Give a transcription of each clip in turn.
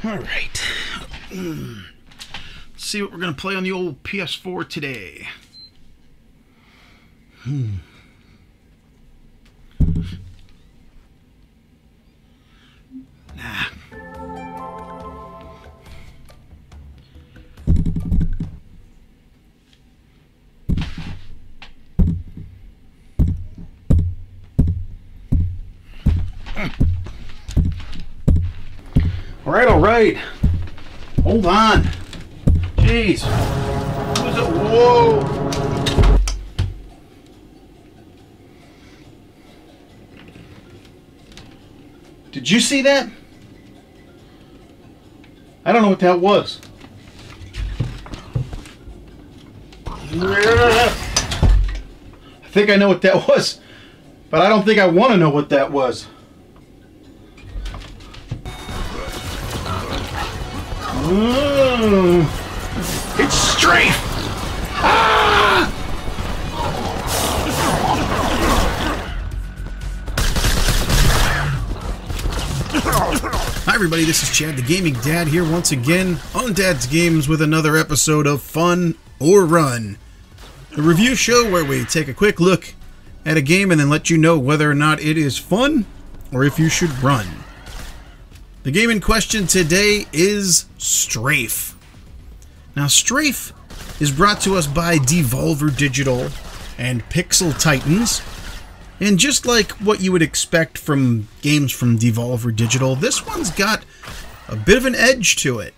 All right. Let's see what we're going to play on the old PS4 today. Nah. All right. Hold on. Jeez. Who's it? Whoa. Did you see that? I don't know what that was. I think I know what that was, but I don't think I want to know what that was. It's Strafe! Ah! Hi everybody, this is Chad the Gaming Dad here once again on Dad's Games with another episode of Fun or Run. The review show where we take a quick look at a game and then let you know whether or not it is fun or if you should run. The game in question today is Strafe. Now, Strafe is brought to us by Devolver Digital and Pixel Titans. And just like what you would expect from games from Devolver Digital, this one's got a bit of an edge to it.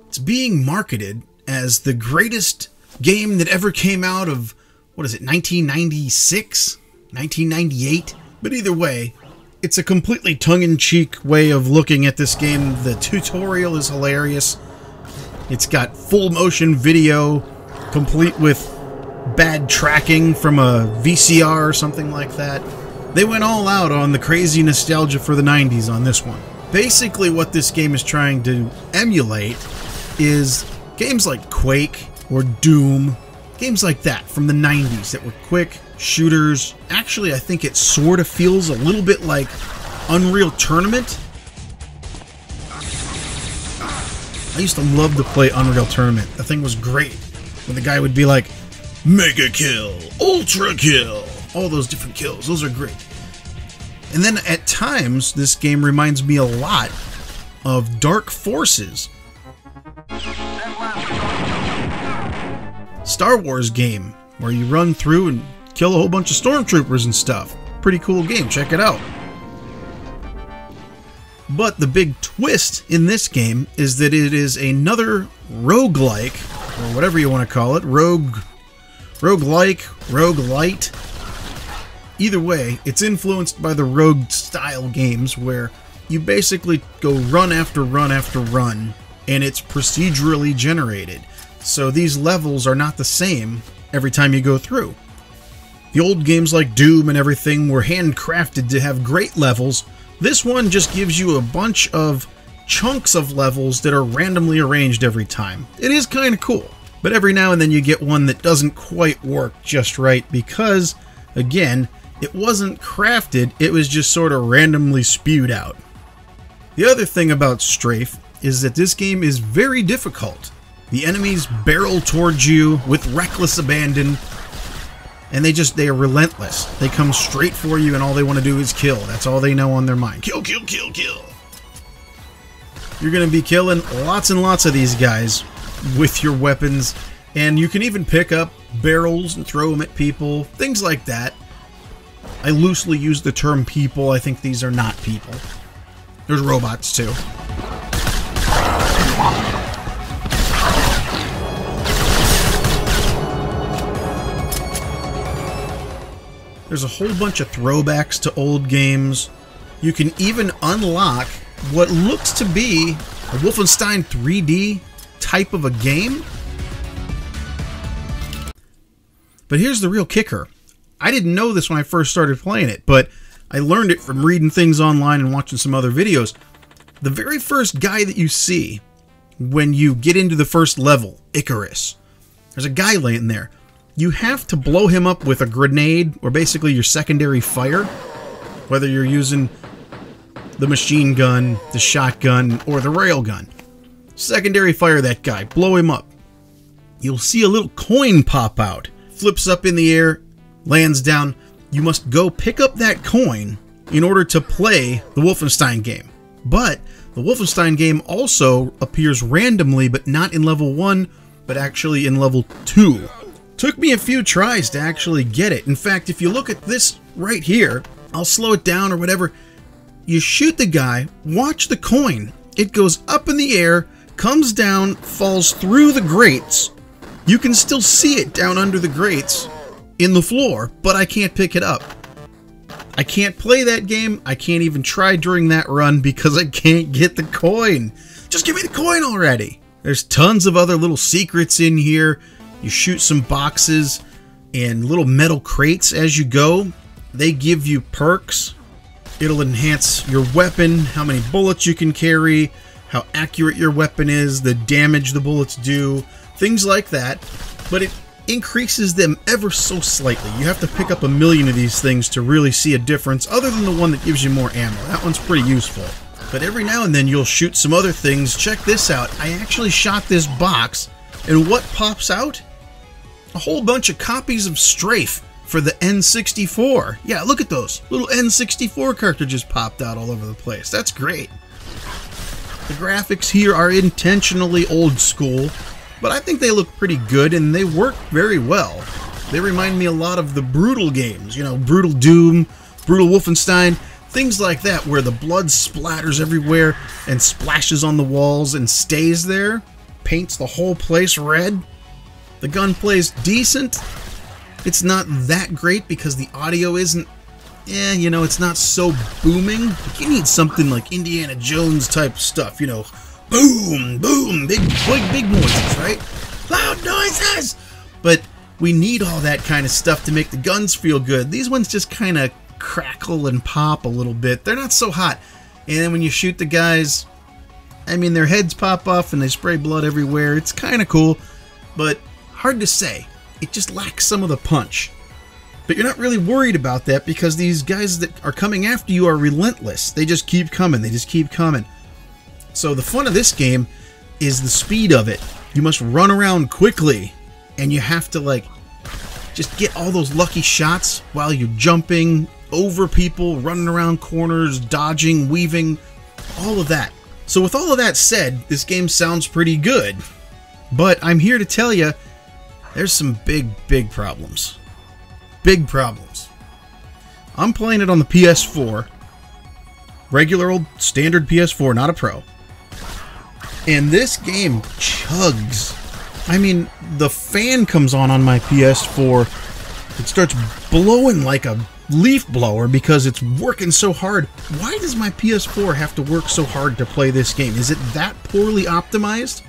It's being marketed as the greatest game that ever came out of, what is it, 1996? 1998? But either way, it's a completely tongue-in-cheek way of looking at this game. The tutorial is hilarious. It's got full motion video, complete with bad tracking from a VCR or something like that. They went all out on the crazy nostalgia for the 90s on this one. Basically what this game is trying to emulate is games like Quake or Doom, games like that from the 90s that were quick shooters. Actually, I think it sort of feels a little bit like Unreal Tournament. I used to love to play Unreal Tournament. The thing was great. When the guy would be like, Mega Kill, Ultra Kill, all those different kills. Those are great. And then at times, this game reminds me a lot of Dark Forces, Star Wars game, where you run through and kill a whole bunch of stormtroopers and stuff. Pretty cool game, check it out. But the big twist in this game is that it is another roguelike, or whatever you want to call it, roguelike, roguelite. Either way, it's influenced by the rogue style games where you basically go run after run after run, and it's procedurally generated. So these levels are not the same every time you go through. The old games like Doom and everything were handcrafted to have great levels. This one just gives you a bunch of chunks of levels that are randomly arranged every time. It is kind of cool, but every now and then you get one that doesn't quite work just right because, again, it wasn't crafted, it was just sort of randomly spewed out. The other thing about Strafe is that this game is very difficult. The enemies barrel towards you with reckless abandon, and they are relentless. They come straight for you, and all they want to do is kill. That's all they know on their mind. Kill, kill, kill, kill. You're going to be killing lots and lots of these guys with your weapons, and you can even pick up barrels and throw them at people, things like that. I loosely use the term people. I think these are not people. There's robots, too. There's a whole bunch of throwbacks to old games. You can even unlock what looks to be a Wolfenstein 3D type of a game. But here's the real kicker. I didn't know this when I first started playing it, but I learned it from reading things online and watching some other videos. The very first guy that you see when you get into the first level, Icarus, There's a guy laying there. You have to blow him up with a grenade, or basically your secondary fire, whether you're using the machine gun, the shotgun, or the railgun. Secondary fire that guy, blow him up. You'll see a little coin pop out, flips up in the air, lands down. You must go pick up that coin in order to play the Wolfenstein game. But the Wolfenstein game also appears randomly, but not in level 1, but actually in level 2. Took me a few tries to actually get it. In fact, if you look at this right here, I'll slow it down or whatever. You shoot the guy, watch the coin. It goes up in the air, comes down, falls through the grates. You can still see it down under the grates in the floor, but I can't pick it up. I can't play that game. I can't even try during that run because I can't get the coin. Just give me the coin already. There's tons of other little secrets in here. You shoot some boxes and little metal crates as you go. They give you perks. It'll enhance your weapon, how many bullets you can carry, how accurate your weapon is, the damage the bullets do, things like that. But it increases them ever so slightly. You have to pick up a million of these things to really see a difference, other than the one that gives you more ammo. That one's pretty useful. But every now and then you'll shoot some other things. Check this out. I actually shot this box, and what pops out? A whole bunch of copies of Strafe for the N64. Yeah, look at those. Little N64 cartridges popped out all over the place. That's great. The graphics here are intentionally old school, but I think they look pretty good and they work very well. They remind me a lot of the Brutal games, you know, Brutal Doom, Brutal Wolfenstein, things like that, where the blood splatters everywhere and splashes on the walls and stays there, paints the whole place red. The gunplay's decent. It's not that great because the audio isn't, you know, it's not so booming. You need something like Indiana Jones type stuff, you know, boom, boom, big noises, right? Loud noises! But we need all that kind of stuff to make the guns feel good. These ones just kind of crackle and pop a little bit. They're not so hot. And then when you shoot the guys, I mean, their heads pop off and they spray blood everywhere. It's kind of cool, but hard to say. It just lacks some of the punch. But you're not really worried about that because these guys that are coming after you are relentless. They just keep coming. They just keep coming. So the fun of this game is the speed of it. You must run around quickly, and you have to, like, just get all those lucky shots while you're jumping over people, running around corners, dodging, weaving, all of that. So with all of that said, this game sounds pretty good. But I'm here to tell you, there's some big problems. Big problems. I'm playing it on the PS4. Regular old standard PS4, not a Pro. And this game chugs. I mean, the fan comes on my PS4. It starts blowing like a leaf blower because it's working so hard. Why does my PS4 have to work so hard to play this game? Is it that poorly optimized?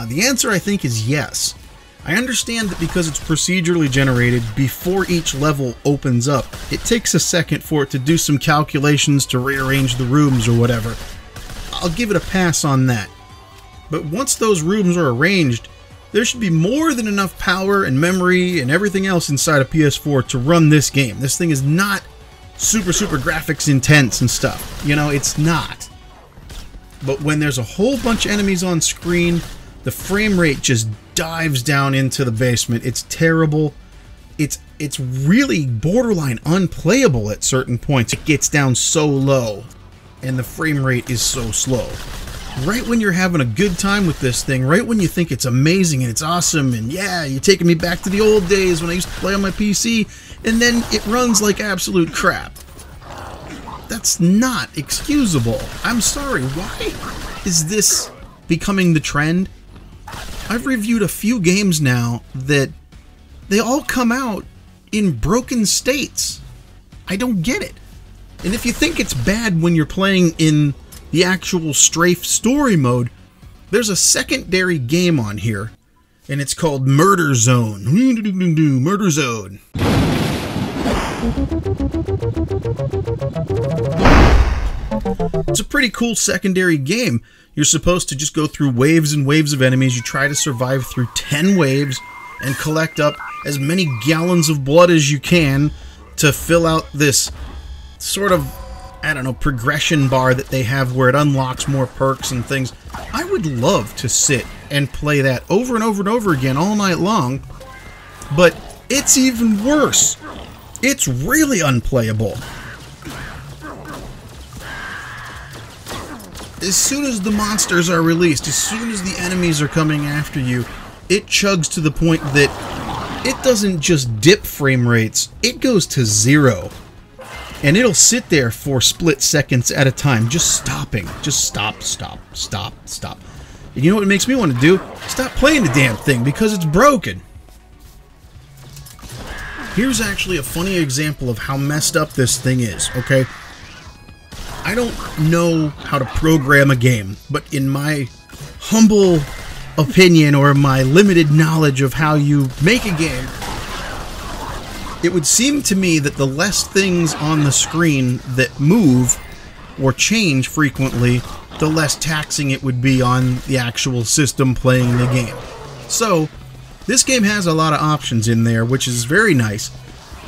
The answer, I think, is yes. I understand that because it's procedurally generated before each level opens up, it takes a second for it to do some calculations to rearrange the rooms or whatever. I'll give it a pass on that. But once those rooms are arranged, there should be more than enough power and memory and everything else inside a PS4 to run this game. This thing is not super graphics intense and stuff. You know, it's not. But when there's a whole bunch of enemies on screen, the frame rate just dives down into the basement. It's terrible. It's really borderline unplayable at certain points. It gets down so low, and the frame rate is so slow. Right when you're having a good time with this thing, right when you think it's amazing and it's awesome, and yeah, you're taking me back to the old days when I used to play on my PC, and then it runs like absolute crap. That's not excusable. I'm sorry, why is this becoming the trend? I've reviewed a few games now that they all come out in broken states. I don't get it. And if you think it's bad when you're playing in the actual Strafe story mode, there's a secondary game on here, and it's called Murder Zone. Murder Zone. It's a pretty cool secondary game. You're supposed to just go through waves and waves of enemies. You try to survive through 10 waves and collect up as many gallons of blood as you can to fill out this sort of, I don't know, progression bar that they have where it unlocks more perks and things. I would love to sit and play that over and over and over again all night long, but it's even worse. It's really unplayable. As soon as the monsters are released, as soon as the enemies are coming after you, it chugs to the point that it doesn't just dip frame rates, it goes to 0. And it'll sit there for split seconds at a time, just stopping. Just stop, stop, stop, stop. And you know what it makes me want to do? Stop playing the damn thing, because it's broken. Here's actually a funny example of how messed up this thing is, okay? I don't know how to program a game, but in my humble opinion or my limited knowledge of how you make a game, it would seem to me that the less things on the screen that move or change frequently, the less taxing it would be on the actual system playing the game. So, this game has a lot of options in there, which is very nice,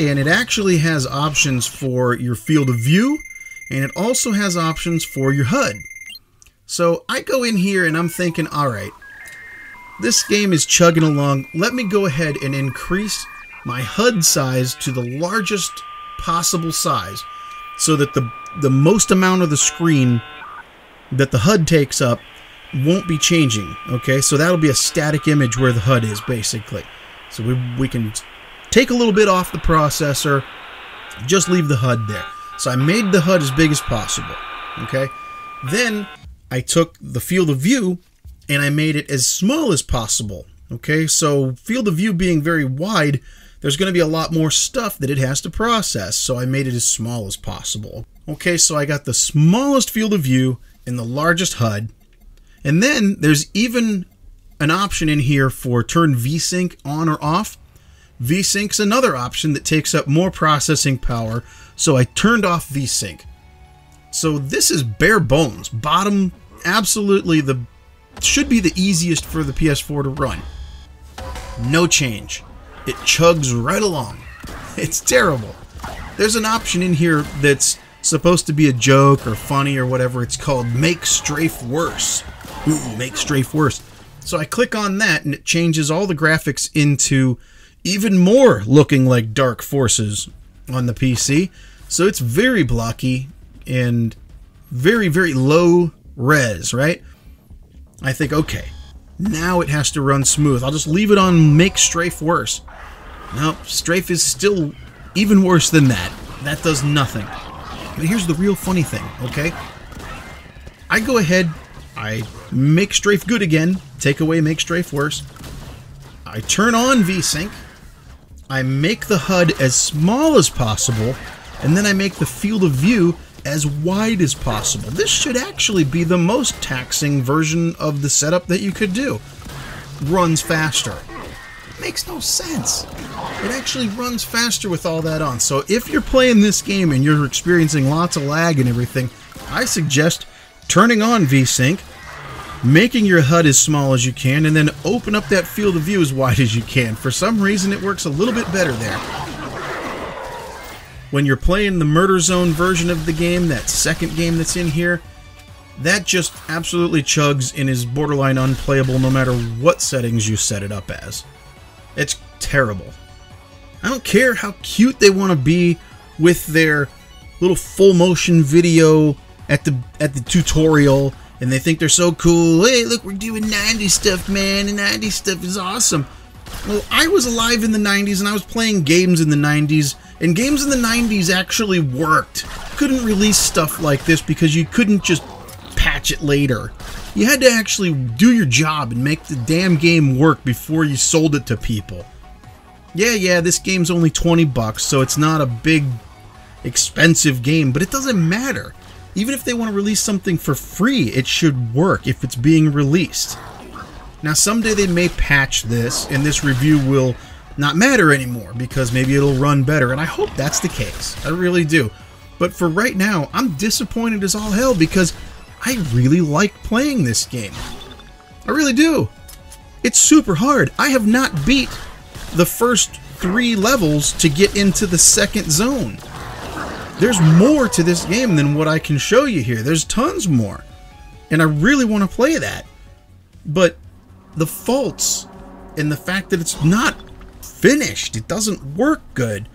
and it actually has options for your field of view, and it also has options for your HUD. So I go in here and I'm thinking, alright, this game is chugging along, let me go ahead and increase my HUD size to the largest possible size so that the most amount of the screen that the HUD takes up won't be changing, okay? So that'll be a static image where the HUD is, basically. So we can take a little bit off the processor, just leave the HUD there. So I made the HUD as big as possible, okay? Then I took the field of view and I made it as small as possible, okay? So field of view being very wide, there's going to be a lot more stuff that it has to process, so I made it as small as possible. Okay, so I got the smallest field of view and the largest HUD, and then there's even an option in here for turn VSync on or off. VSync's another option that takes up more processing power, so I turned off VSync. So this is bare bones. Bottom, absolutely should be the easiest for the PS4 to run. No change. It chugs right along. It's terrible. There's an option in here that's supposed to be a joke or funny or whatever. It's called Make Strafe Worse. Ooh, Make Strafe Worse. So I click on that and it changes all the graphics into even more looking like Dark Forces on the PC. So it's very blocky and very, very low res, right? I think, okay, now it has to run smooth. I'll just leave it on Make Strafe Worse. Nope, Strafe is still even worse than that. That does nothing. But here's the real funny thing, okay? I go ahead, I make Strafe good again, take away Make Strafe Worse. I turn on VSync. I make the HUD as small as possible, and then I make the field of view as wide as possible. This should actually be the most taxing version of the setup that you could do. Runs faster. Makes no sense. It actually runs faster with all that on. So if you're playing this game and you're experiencing lots of lag and everything, I suggest turning on VSync, making your HUD as small as you can, and then open up that field of view as wide as you can. For some reason, it works a little bit better there. When you're playing the Murder Zone version of the game, that second game that's in here, that just absolutely chugs and is borderline unplayable no matter what settings you set it up as. It's terrible. I don't care how cute they want to be with their little full motion video at the tutorial, and they think they're so cool. Hey, look, we're doing 90s stuff, man. The 90s stuff is awesome. Well, I was alive in the 90s, and I was playing games in the 90s, and games in the 90s actually worked. Couldn't release stuff like this because you couldn't just patch it later. You had to actually do your job and make the damn game work before you sold it to people. Yeah, this game's only 20 bucks, so it's not a big, expensive game, but it doesn't matter. Even if they want to release something for free, it should work if it's being released. Now, someday they may patch this, and this review will not matter anymore, because maybe it'll run better, and I hope that's the case. I really do. But for right now, I'm disappointed as all hell, because I really like playing this game. I really do. It's super hard. I have not beat the first 3 levels to get into the second zone. There's more to this game than what I can show you here. There's tons more. And I really want to play that. But the faults and the fact that it's not finished, it doesn't work good,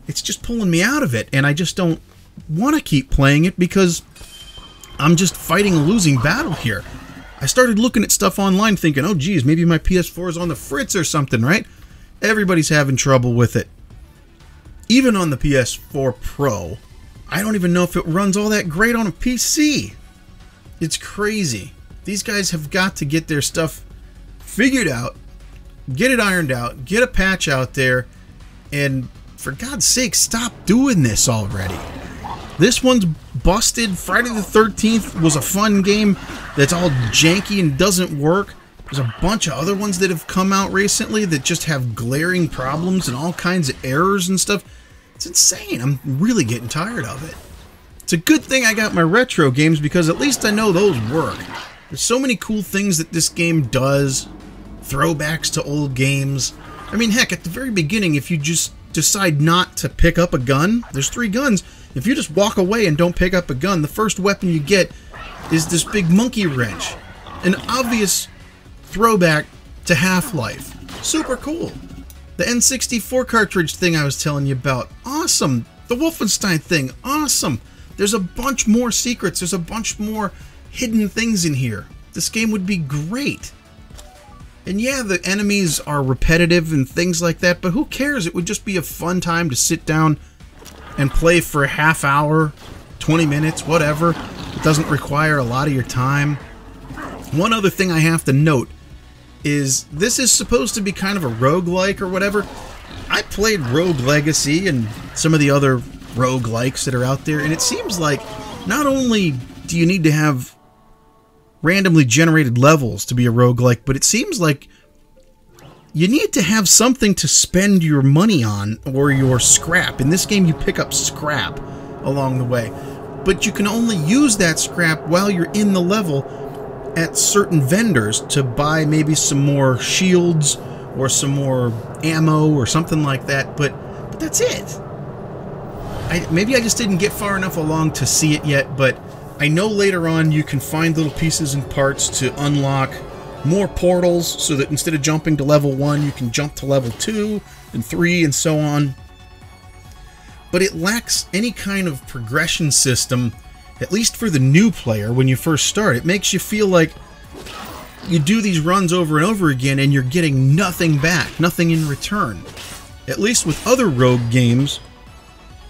it's just pulling me out of it. And I just don't want to keep playing it because I'm just fighting a losing battle here. I started looking at stuff online thinking, oh geez, maybe my PS4 is on the fritz or something, right? Everybody's having trouble with it. Even on the PS4 Pro, I don't even know if it runs all that great on a PC. It's crazy. These guys have got to get their stuff figured out, get it ironed out, get a patch out there, and for God's sake, stop doing this already. This one's busted. Friday the 13th was a fun game that's all janky and doesn't work. There's a bunch of other ones that have come out recently that just have glaring problems and all kinds of errors and stuff. It's insane. I'm really getting tired of it. It's a good thing I got my retro games because at least I know those work. There's so many cool things that this game does. Throwbacks to old games. I mean, heck, at the very beginning, if you just decide not to pick up a gun, there's 3 guns. If you just walk away and don't pick up a gun, the first weapon you get is this big monkey wrench. An obvious throwback to Half-Life. Super cool. The N64 cartridge thing I was telling you about. Awesome. The Wolfenstein thing. Awesome. There's a bunch more secrets. There's a bunch more hidden things in here. This game would be great. And yeah, the enemies are repetitive and things like that, but who cares? It would just be a fun time to sit down and play for a half hour, 20 minutes, whatever. It doesn't require a lot of your time. One other thing I have to note is this is supposed to be kind of a roguelike or whatever. I played Rogue Legacy and some of the other roguelikes that are out there, and it seems like not only do you need to have randomly generated levels to be a roguelike, but it seems like you need to have something to spend your money on or your scrap. In this game, you pick up scrap along the way, but you can only use that scrap while you're in the level at certain vendors to buy maybe some more shields or some more ammo or something like that, but that's it. Maybe I just didn't get far enough along to see it yet, but I know later on you can find little pieces and parts to unlock more portals so that instead of jumping to level 1, you can jump to level 2 and 3 and so on. But it lacks any kind of progression system, at least for the new player when you first start. It makes you feel like you do these runs over and over again and you're getting nothing back, nothing in return. At least with other rogue games,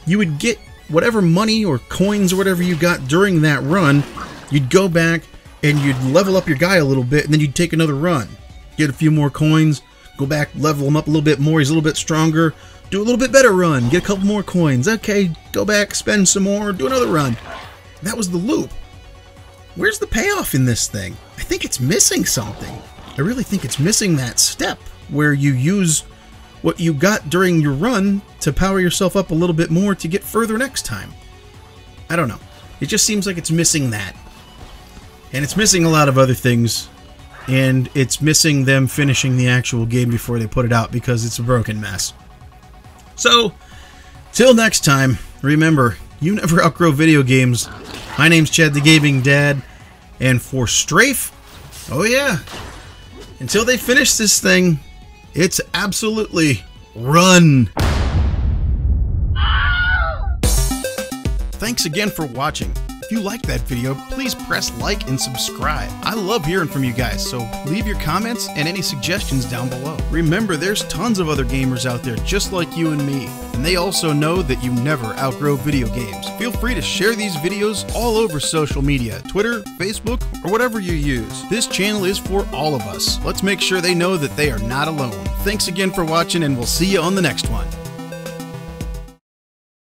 you would get whatever money or coins or whatever you got during that run, you'd go back and you'd level up your guy a little bit, and then you'd take another run. Get a few more coins, go back, level him up a little bit more, he's a little bit stronger, do a little bit better run, get a couple more coins, okay, go back, spend some more, do another run. That was the loop. Where's the payoff in this thing? I think it's missing something. I really think it's missing that step where you use what you got during your run to power yourself up a little bit more to get further next time. I don't know. It just seems like it's missing that. And it's missing a lot of other things. And it's missing them finishing the actual game before they put it out because it's a broken mess. So, till next time, remember, you never outgrow video games. My name's Chad the Gaming Dad. And for Strafe, oh yeah, until they finish this thing, it's absolutely run. Thanks again for watching. If you liked that video, please press like and subscribe. I love hearing from you guys, so leave your comments and any suggestions down below. Remember, there's tons of other gamers out there just like you and me, and they also know that you never outgrow video games. Feel free to share these videos all over social media, Twitter, Facebook, or whatever you use. This channel is for all of us. Let's make sure they know that they are not alone. Thanks again for watching, and we'll see you on the next one.